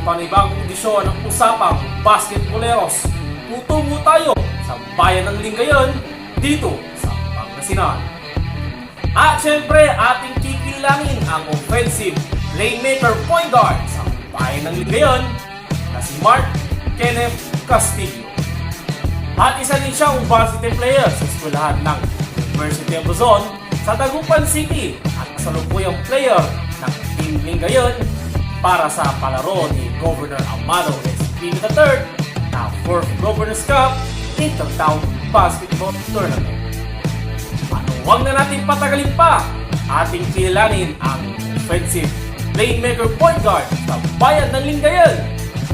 panibagong edisyon ng Usapang Basketboleros. Tutungo tayo sa bayan ng Lingayen dito sa Pangasinan. At syempre, ating kikilangin ang offensive playmaker point guard sa bayan ng Lingayen na si Mark Kenneth Castillo. At isa din siyang varsity player sa eskwelahan ng University of Luzon sa Dagupan City at kasalukuyang player ng Team Lingayen para sa palaro ni Governor Amado Espino III na 4th Governor's Cup Intertown Basketball Tournament. At huwag na natin patagalin pa, ating kilalanin ang offensive playmaker point guard sa bayan ng Lingayen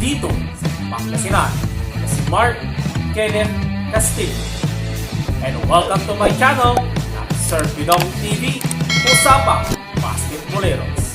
dito sa Pangasinan na si Mark Kenneth Castillo. And welcome to my channel na Sir Pidong TV, Usapang Basketboleros.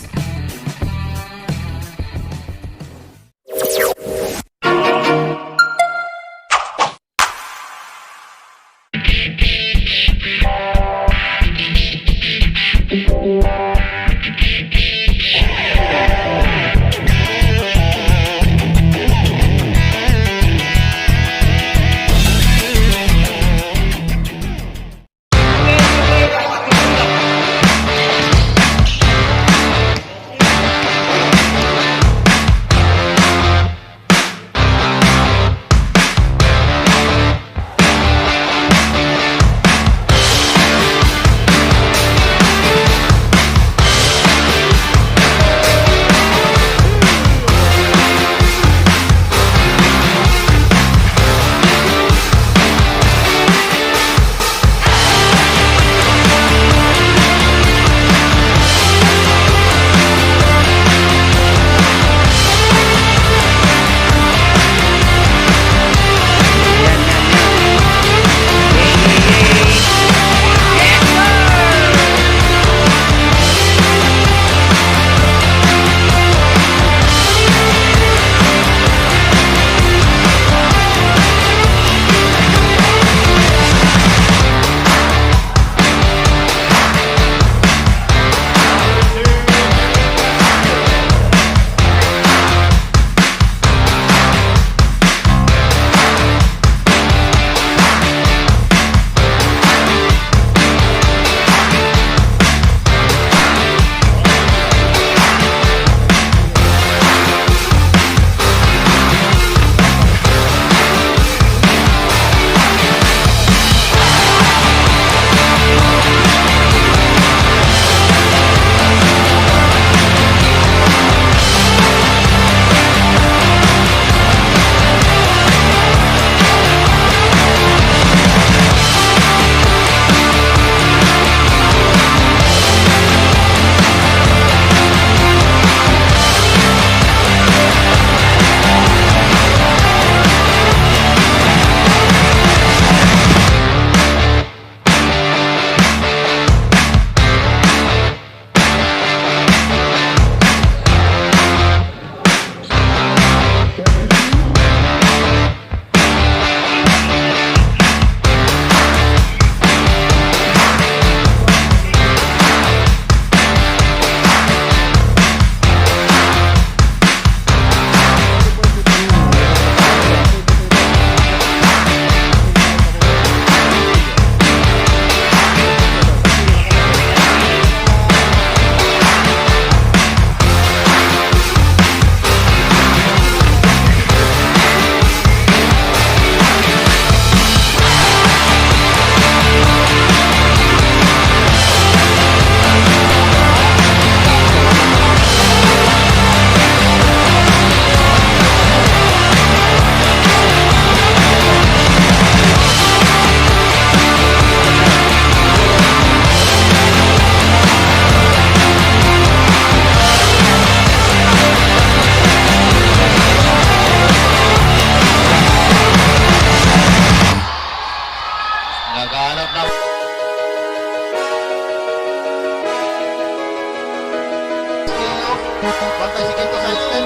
Bantay si Kento Sanchez.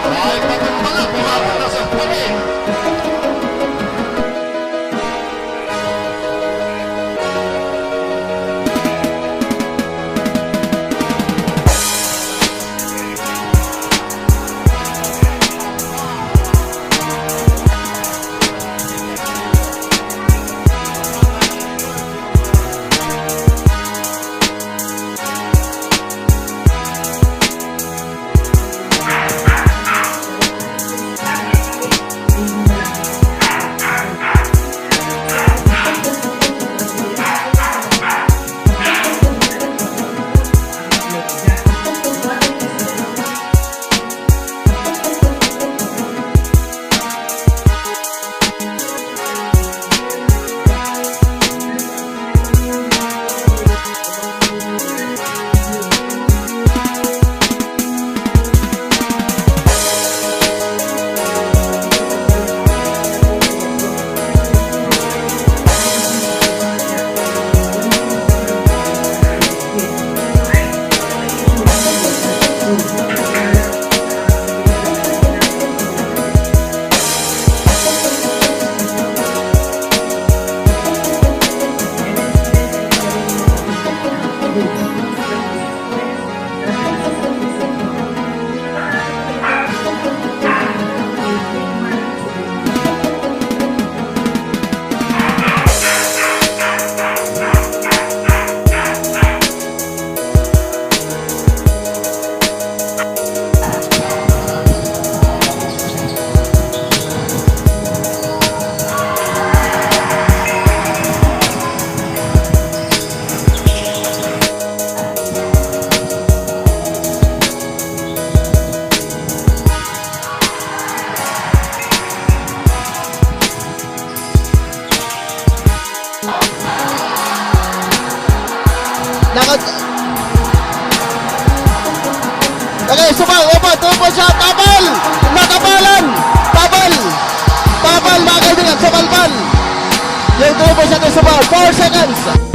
Ay, patong pala. Pumapit na sa pumi. Okay, subang, opa, tubo siya, tabal! Nakabalan! Tabal! Tabal, mga kaibigan, sa balbal! Yung tubo siya kay subang, 4 seconds!